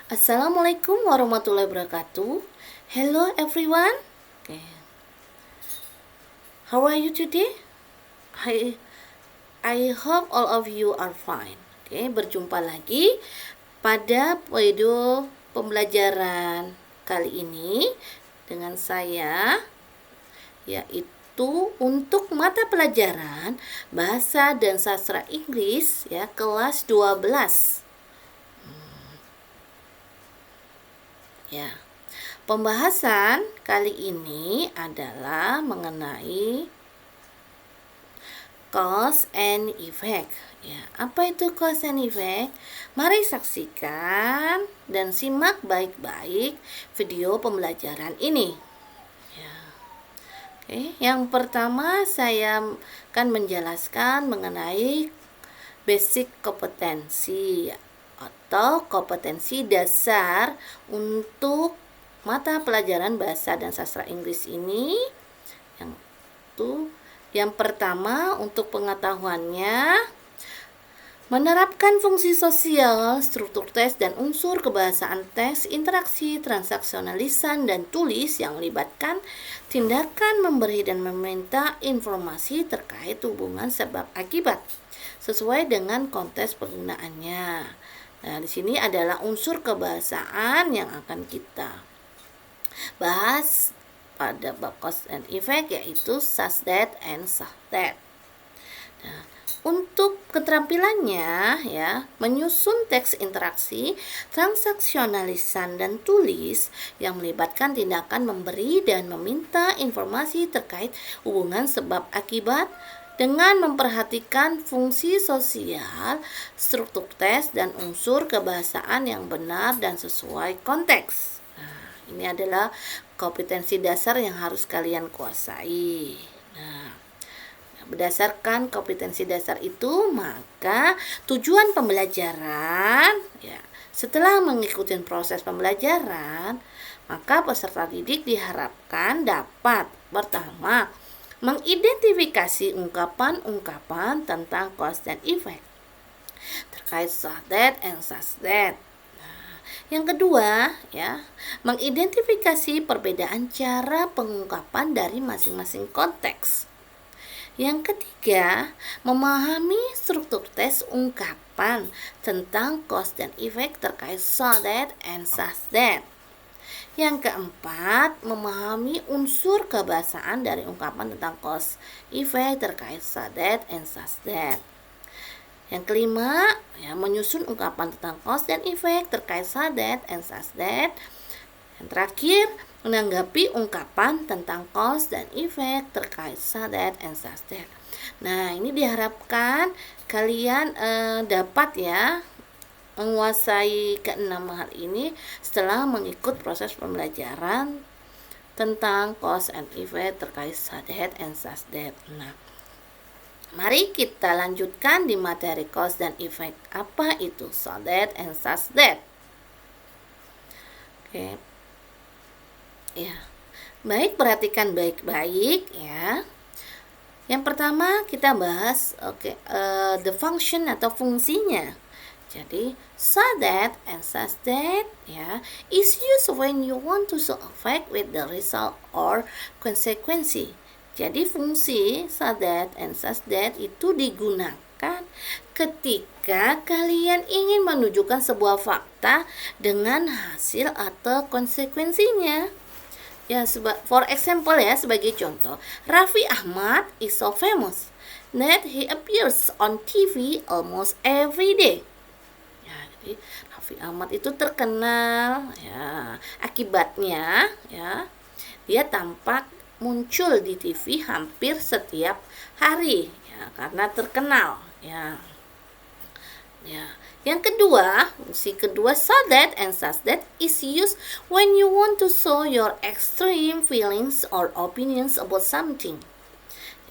Assalamualaikum warahmatullahi wabarakatuh. Hello everyone. Okay. How are you today? I I hope all of you are fine. Oke, berjumpa lagi pada video pembelajaran kali ini dengan saya, yaitu untuk mata pelajaran Bahasa dan Sastra Inggris ya kelas 12. Ya. Pembahasan kali ini adalah mengenai cause and effect. Ya, apa itu cause and effect? Mari saksikan dan simak baik-baik video pembelajaran ini. Ya. Oke, yang pertama saya akan menjelaskan mengenai basic kompetensi atau kompetensi dasar untuk mata pelajaran bahasa dan sastra Inggris ini. Yang pertama, untuk pengetahuannya, menerapkan fungsi sosial, struktur teks dan unsur kebahasaan teks, interaksi, transaksional lisan dan tulis yang melibatkan tindakan memberi dan meminta informasi terkait hubungan sebab akibat sesuai dengan konteks penggunaannya. Nah, di sini adalah unsur kebahasaan yang akan kita bahas pada bab cause and effect, yaitu such that and such that. Nah, untuk keterampilannya ya, menyusun teks interaksi, transaksional lisan dan tulis yang melibatkan tindakan memberi dan meminta informasi terkait hubungan sebab akibat dengan memperhatikan fungsi sosial, struktur teks dan unsur kebahasaan yang benar dan sesuai konteks. Ini adalah kompetensi dasar yang harus kalian kuasai. Nah, berdasarkan kompetensi dasar itu, maka tujuan pembelajaran ya, setelah mengikuti proses pembelajaran, maka peserta didik diharapkan dapat pertama mengidentifikasi ungkapan-ungkapan tentang cause and effect terkait such that and such that. Yang kedua, ya, mengidentifikasi perbedaan cara pengungkapan dari masing-masing konteks. Yang ketiga, memahami struktur teks ungkapan tentang cause dan effect terkait so that and such that. Yang keempat, memahami unsur kebahasaan dari ungkapan tentang cause effect terkait so that and such that. Yang kelima, ya, menyusun ungkapan tentang cause dan effect terkait so that and such that. Yang terakhir, menanggapi ungkapan tentang cause dan effect terkait so that and such that. Nah, ini diharapkan kalian dapat ya menguasai keenam hal ini setelah mengikut proses pembelajaran tentang cause and effect terkait so that and such that. Nah, mari kita lanjutkan di materi cause dan effect. Apa itu so that and such that? Oke. Ya. Baik, perhatikan baik-baik ya. Yang pertama kita bahas the function atau fungsinya. Jadi so that and such that ya is used when you want to show effect with the result or consequence. Jadi fungsi so that and such that itu digunakan ketika kalian ingin menunjukkan sebuah fakta dengan hasil atau konsekuensinya. Ya, for example ya, sebagai contoh, Raffi Ahmad is so famous that he appears on TV almost every day. Ya, jadi Raffi Ahmad itu terkenal ya, akibatnya ya dia tampak muncul di TV hampir setiap hari ya, karena terkenal ya. Yang kedua, fungsi kedua so that and such that is used when you want to show your extreme feelings or opinions about something.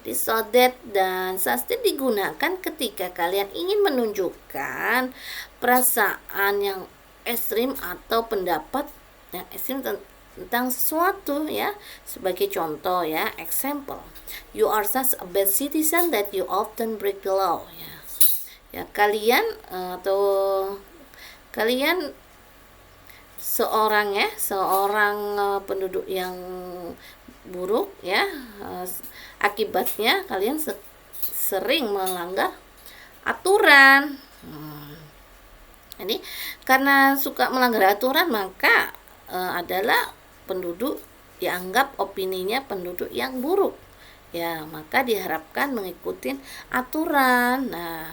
Jadi so that dan such that digunakan ketika kalian ingin menunjukkan perasaan yang ekstrim atau pendapat yang ekstrim tentang sesuatu ya. Sebagai contoh ya, example, you are such a bad citizen that you often break the law ya. Ya, kalian seorang penduduk yang buruk ya, akibatnya kalian sering melanggar aturan. Jadi karena suka melanggar aturan, maka adalah penduduk dianggap opininya penduduk yang buruk. Ya, maka diharapkan mengikuti aturan. Nah,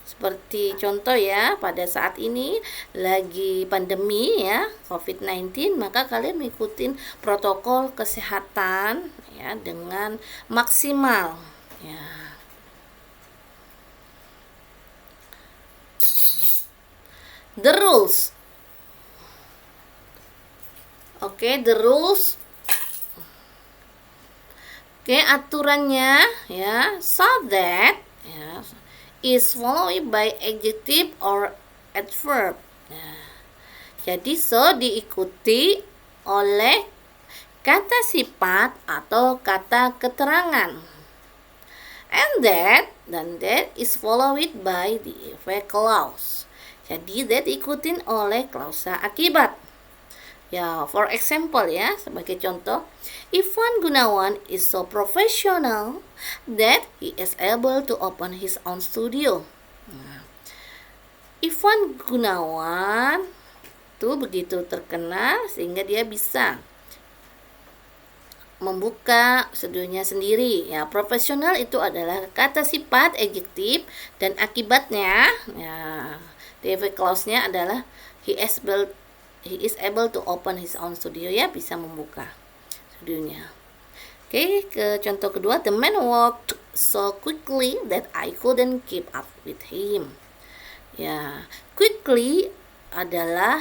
seperti contoh ya, pada saat ini lagi pandemi ya, COVID-19, maka kalian mengikuti protokol kesehatan ya dengan maksimal ya. The rules. The rules. Aturannya ya, so that ya, is followed by adjective or adverb. Jadi so diikuti oleh kata sifat atau kata keterangan. And that is followed by the effect clause. Jadi that diikutin oleh klausa akibat. Ya, for example ya, sebagai contoh, Ivan Gunawan is so professional that he is able to open his own studio. Ivan Gunawan itu begitu terkenal sehingga dia bisa membuka studionya sendiri. Ya, profesional itu adalah kata sifat adjektif dan akibatnya ya, the effect clause-nya adalah he is able to open his own studio, ya, bisa membuka studionya. Ke contoh kedua, the man walked so quickly that I couldn't keep up with him. Ya, quickly adalah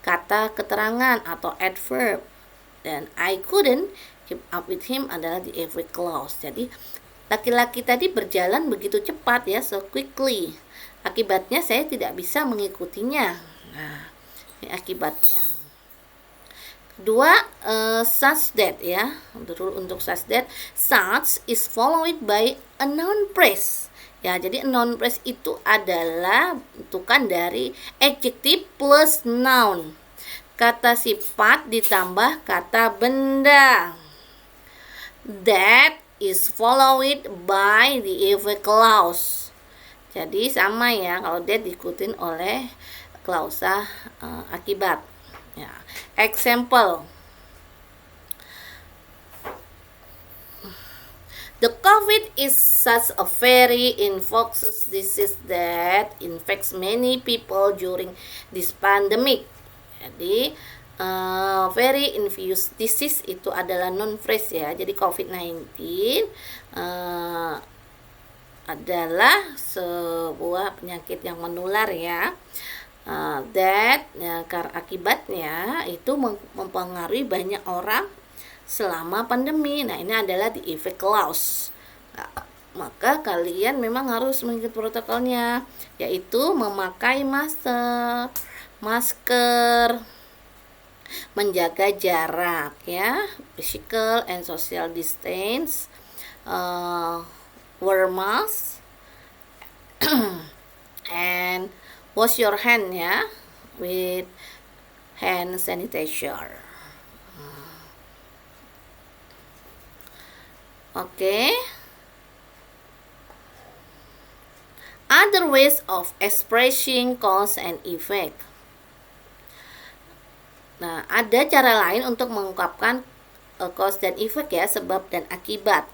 kata keterangan atau adverb, dan I couldn't keep up with him adalah the effect clause. Jadi laki-laki tadi berjalan begitu cepat ya, so quickly. Akibatnya saya tidak bisa mengikutinya. Nah, ini akibatnya. Kedua, such that ya. Untuk such that, such is followed by a noun phrase. Ya, jadi noun phrase itu adalah bentukan dari adjective plus noun. Kata sifat ditambah kata benda. That is followed by the effect clause. Jadi sama ya, kalau that diikutin oleh klausa akibat. Ya. Example. The COVID is such a very infectious disease that infects many people during this pandemic. Jadi very infectious disease itu adalah noun phrase ya. Jadi COVID-19 adalah sebuah penyakit yang menular ya. That ya, akibatnya itu mempengaruhi banyak orang selama pandemi. Nah, ini adalah the effect clause. Nah, maka kalian memang harus mengikuti protokolnya, yaitu memakai masker, menjaga jarak ya, physical and social distance, wear mask, and wash your hand ya with hand sanitizer. Other ways of expressing cause and effect. Nah, ada cara lain untuk mengungkapkan cause dan effect ya, sebab dan akibat.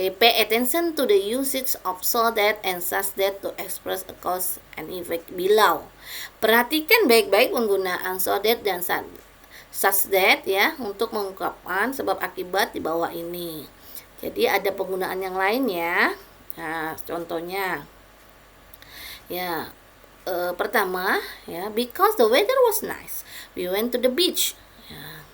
Pay attention to the usage of so that and such that to express a cause and effect below. Perhatikan baik-baik penggunaan so that dan such that ya untuk mengungkapkan sebab akibat di bawah ini. Jadi ada penggunaan yang lain ya. Nah, contohnya ya, pertama ya, because the weather was nice, we went to the beach. Ya.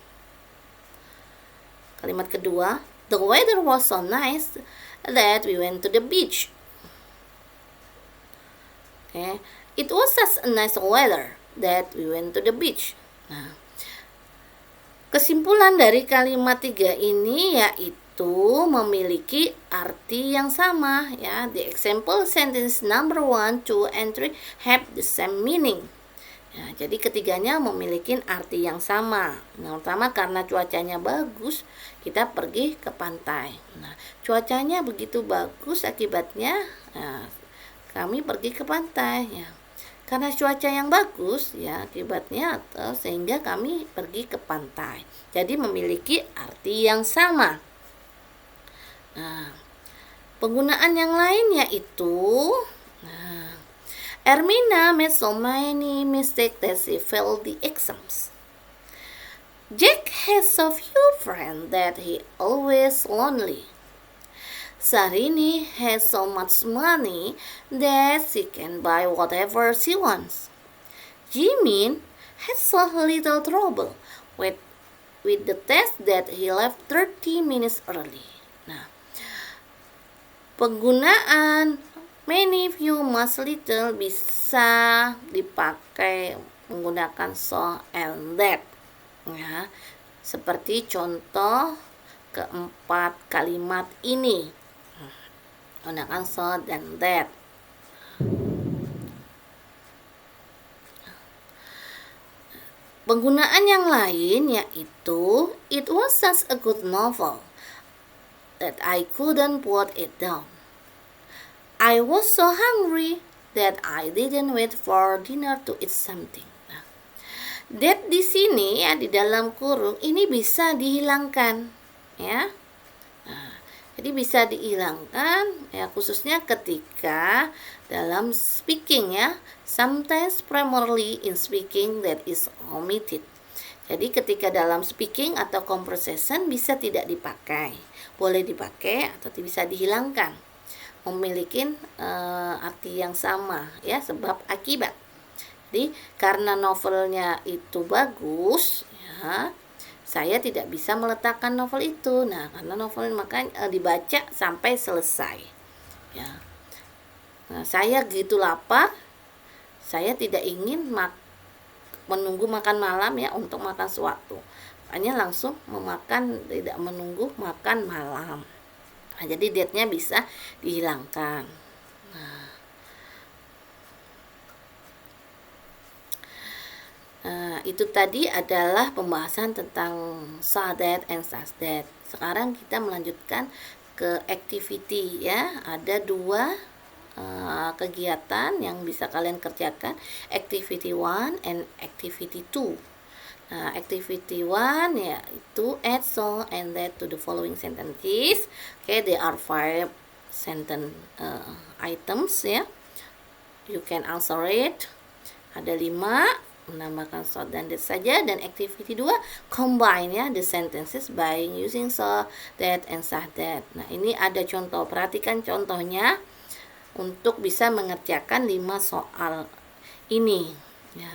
Kalimat kedua, the weather was so nice that we went to the beach. It was such a nice weather that we went to the beach. Nah, kesimpulan dari kalimat tiga ini yaitu memiliki arti yang sama ya. The example sentence number 1, 2, and 3 have the same meaning. Nah, jadi ketiganya memiliki arti yang sama. Yang pertama, karena cuacanya bagus, kita pergi ke pantai. Nah, cuacanya begitu bagus, akibatnya kami pergi ke pantai. Ya. Karena cuaca yang bagus, ya akibatnya atau sehingga kami pergi ke pantai. Jadi memiliki arti yang sama. Nah, penggunaan yang lain yaitu Ermina made so many mistakes that she failed the exams. Jack has so few friends that he always lonely. Sarini has so much money that she can buy whatever she wants. Jimin has so little trouble with the test that he left 30 minutes early. Nah, penggunaan many, few, much, little bisa dipakai menggunakan so and that. Ya, seperti contoh keempat kalimat ini. Menggunakan so dan that. Penggunaan yang lain yaitu it was such a good novel that I couldn't put it down. I was so hungry that I didn't wait for dinner to eat something. Nah, that di sini ya di dalam kurung ini bisa dihilangkan, ya. Nah, jadi bisa dihilangkan ya khususnya ketika dalam speaking ya. Sometimes primarily in speaking that is omitted. Jadi ketika dalam speaking atau conversation bisa tidak dipakai, boleh dipakai atau bisa dihilangkan. Memiliki arti yang sama ya, sebab akibat. Jadi karena novelnya itu bagus ya, saya tidak bisa meletakkan novel itu. Nah, karena novel maka dibaca sampai selesai ya. Nah, saya gitu lapar, saya tidak ingin menunggu makan malam ya untuk makan sesuatu, makanya langsung memakan, tidak menunggu makan malam. Nah, jadi date-nya bisa dihilangkan. Nah, itu tadi adalah pembahasan tentang saw that and such that. Sekarang kita melanjutkan ke activity ya. Ada dua kegiatan yang bisa kalian kerjakan, activity 1 and activity 2. Nah, activity 1 yaitu add so and that to the following sentences. Okay, there are 5 sentence items ya. You can answer it. Ada 5, menambahkan so dan that saja. Dan activity 2 combine ya the sentences by using so, that and such that. Nah, ini ada contoh. Perhatikan contohnya untuk bisa mengerjakan 5 soal ini ya.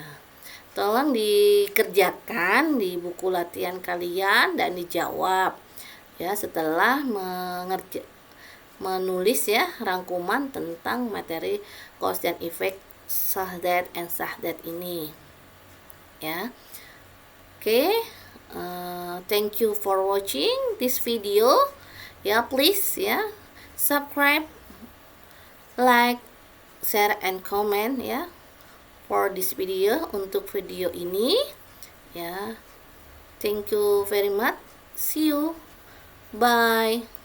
Tolong dikerjakan di buku latihan kalian dan dijawab ya setelah menulis ya rangkuman tentang materi cause and effect such that and such that ini ya. Oke, thank you for watching this video ya. Please ya subscribe, like, share and comment ya for this video, untuk video ini ya. Thank you very much. See you. Bye.